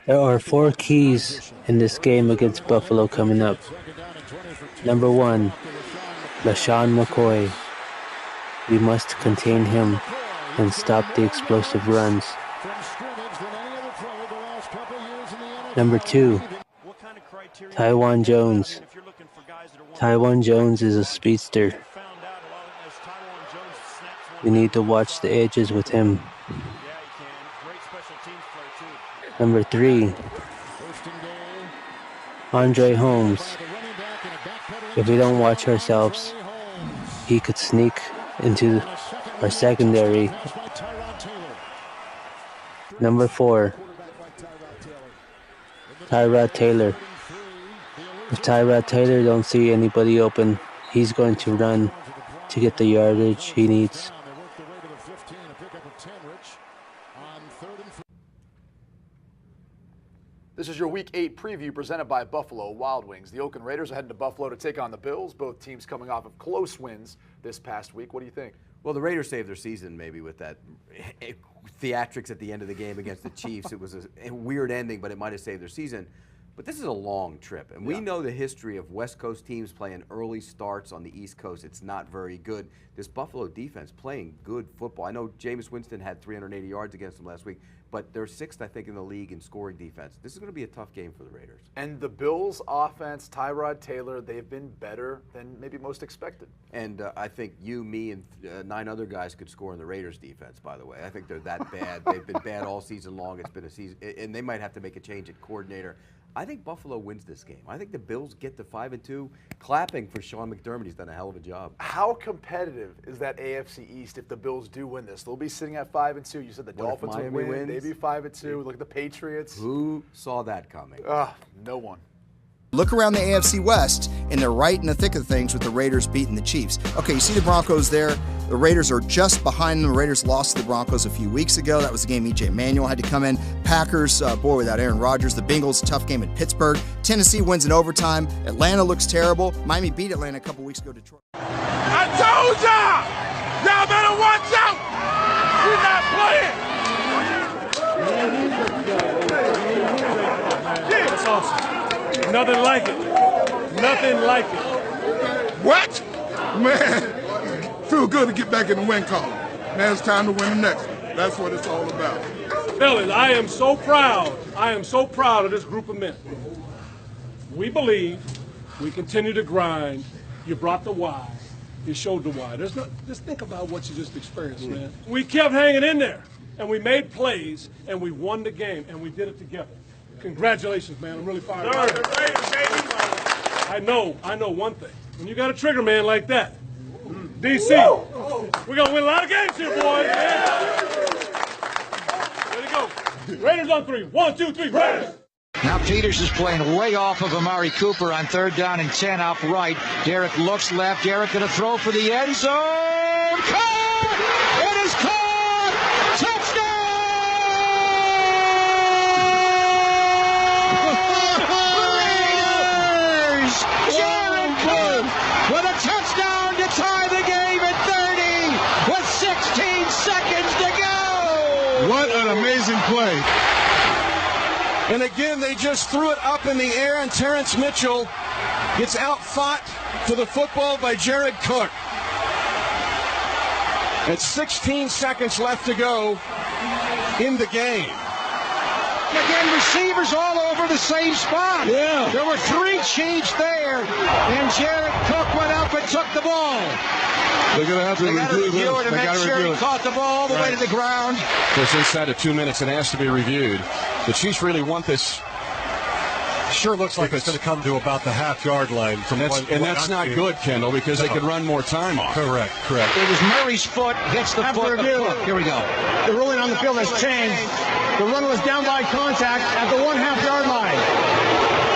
There are 4 keys in this game against Buffalo coming up. Number 1, LaShawn McCoy. We must contain him and stop the explosive runs. Number 2, Taiwan Jones. Taiwan Jones is a speedster. We need to watch the edges with him. Number 3, Andre Holmes. If we don't watch ourselves, he could sneak into our secondary. Number 4, Tyrod Taylor. If Tyrod Taylor don't see anybody open, he's going to run to get the yardage he needs. This is your Week 8 preview presented by Buffalo Wild Wings. The Oakland Raiders are heading to Buffalo to take on the Bills. Both teams coming off of close wins this past week. What do you think? Well, the Raiders saved their season maybe with that theatrics at the end of the game against the Chiefs. It was a weird ending, but it might have saved their season. But this is a long trip, and we know the history of West Coast teams playing early starts on the East Coast. It's not very good. This Buffalo defense playing good football. I know Jameis Winston had 380 yards against them last week, but they're 6th, I think, in the league in scoring defense. This is going to be a tough game for the Raiders. And the Bills' offense, Tyrod Taylor, they've been better than maybe most expected. And I think you, me, and 9 other guys could score in the Raiders' defense, by the way. I think they're that bad. They've been bad all season long. It's been a season, and they might have to make a change at coordinator. I think Buffalo wins this game. I think the Bills get to 5-2. Clapping for Sean McDermott. He's done a hell of a job. How competitive is that AFC East if the Bills do win this? They'll be sitting at 5-2. You said the Dolphins would win. They'd be 5-2. Look at the Patriots. Who saw that coming? No one. Look around the AFC West, and they're right in the thick of things with the Raiders beating the Chiefs. Okay, you see the Broncos there. The Raiders are just behind them. The Raiders lost to the Broncos a few weeks ago. That was the game E.J. Manuel had to come in. Packers, boy, without Aaron Rodgers. The Bengals, tough game in Pittsburgh. Tennessee wins in overtime. Atlanta looks terrible. Miami beat Atlanta a couple weeks ago. Detroit. I told y'all! Y'all better watch out! We're not playing! That's awesome. Nothing like it. Nothing like it. What? Man, feel good to get back in the win column. Man, it's time to win the next one. That's what it's all about. Fellas, I am so proud. I am so proud of this group of men. We believe. We continue to grind. You brought the why. You showed the why. Just think about what you just experienced, man. We kept hanging in there, and we made plays, and we won the game, and we did it together. Congratulations, man. I'm really fired up. I know one thing. When you got a trigger man like that, DC, we're going to win a lot of games here, boys. Way to go. Raiders on 3. 1, 2, 3, Raiders. Now Peters is playing way off of Amari Cooper on 3rd down and 10 out right. Derek looks left. Derek going to throw for the end zone. Caught! It is caught! With a touchdown to tie the game at 30 with 16 seconds to go. What an amazing play. And again, they just threw it up in the air, and Terrence Mitchell gets outfought to the football by Jared Cook. At 16 seconds left to go in the game. Again, receivers all over the same spot. Yeah. There were 3 cheats there, and Jared Cook went up and took the ball. They're going to have to review it and make sure he caught the ball all the way to the ground. Of course, inside of 2 minutes, it has to be reviewed. The Chiefs really want this. Sure looks like it's going to come to about the half-yard line. That's not good, Kendall, because they could run more time off. Correct. It was Murray's foot hits the foot of Cook. Here we go. The ruling on the field has changed. The runner was down by contact at the 1/2-yard line.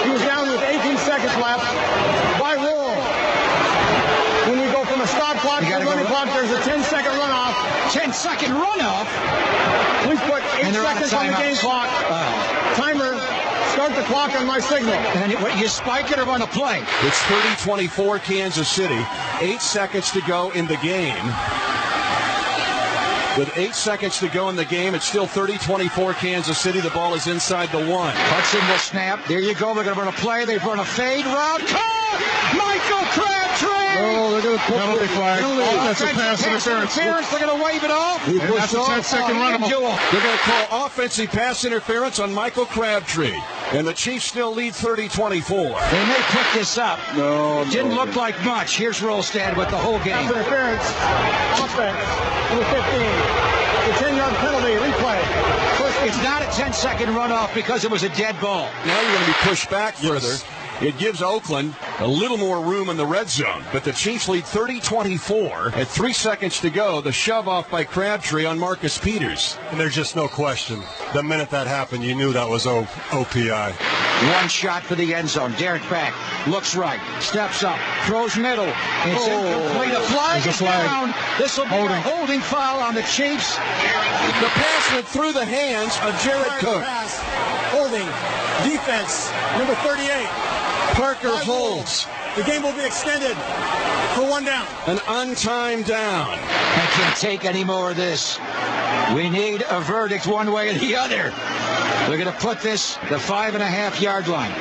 He was down with 18 seconds left. By rule, when we go from a stop clock to a running clock, there's a 10-second runoff. 10-second runoff? Please put 8 seconds on the game clock. Timer, start the clock on my signal. And you spike it or run a play? It's 30-24 Kansas City. 8 seconds to go in the game. With 8 seconds to go in the game, it's still 30-24 Kansas City. The ball is inside the 1. Hudson will snap. There you go. They're going to run a play. They run a fade route. Caught! Michael Crabtree! Oh, they're going to put penalty flag. Offensive pass interference. They're going to wave it off. That's a 10-second run. They're going to call offensive pass interference on Michael Crabtree. And the Chiefs still lead 30-24. They may put this up. Didn't look like much. Here's Rolstad with the whole game. Pass interference. Offense. Number 15. The 10-yard penalty. Replay. It's not a 10-second runoff because it was a dead ball. Now you're going to be pushed back further. It gives Oakland a little more room in the red zone. But the Chiefs lead 30-24 at 3 seconds to go. The shove off by Crabtree on Marcus Peters. And there's just no question. The minute that happened, you knew that was OPI. One shot for the end zone. Derek back, looks right, steps up, throws middle. It's incomplete. A flag is down. This will be a holding foul on the Chiefs. The pass went through the hands of Jared Cook. Holding. Defense. Number 38. Parker holds. The game will be extended for 1 down. An untimed down. I can't take any more of this. We need a verdict one way or the other. We're going to put this the 5.5-yard line.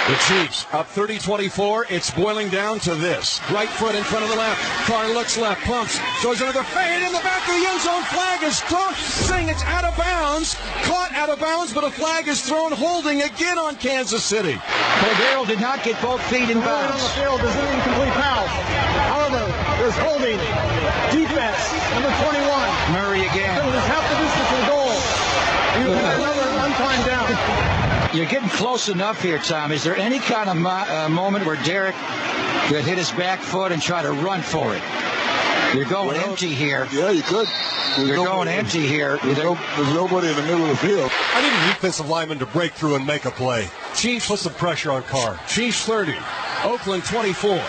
The Chiefs up 30-24. It's boiling down to this. Right foot in front of the left. Carr looks left, pumps, throws another fade in the back of the end zone. Flag is thrown, saying it's out of bounds. Caught out of bounds, but a flag is thrown, holding again on Kansas City. Cordero did not get both feet in bounds. On the field is an incomplete pass. However, there's holding. Defense. Number 21. Murray again. So there's half the distance to the goal. We will have another untimed down. You're getting close enough here, Tom. Is there any kind of moment where Derek could hit his back foot and try to run for it? You're going empty here. Yeah, you could. You're going empty here. There's nobody in the middle of the field. I need a defensive lineman to break through and make a play. Chiefs Put some pressure on Carr. Chiefs 30, Oakland 24.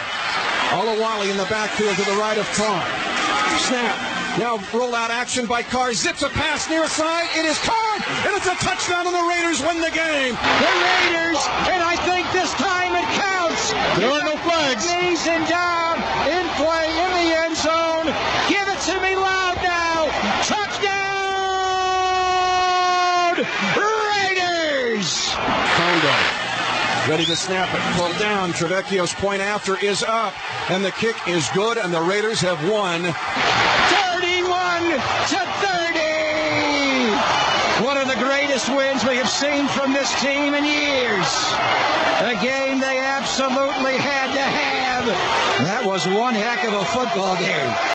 Olawale in the backfield to the right of Carr. Snap. Now rollout action by Carr. Zips a pass near side. It is caught, and it's a touchdown, and the Raiders win the game. The Raiders, and I think this time it counts. There are no flags. Knees and down, in play, in the end zone. Give it to me loud now. Touchdown, Raiders. Kondo ready to snap it. Pulled down. Trevecchio's point after is up, and the kick is good, and the Raiders have won 31-30. One of the greatest wins we have seen from this team in years. A game they absolutely had to have. That was one heck of a football game.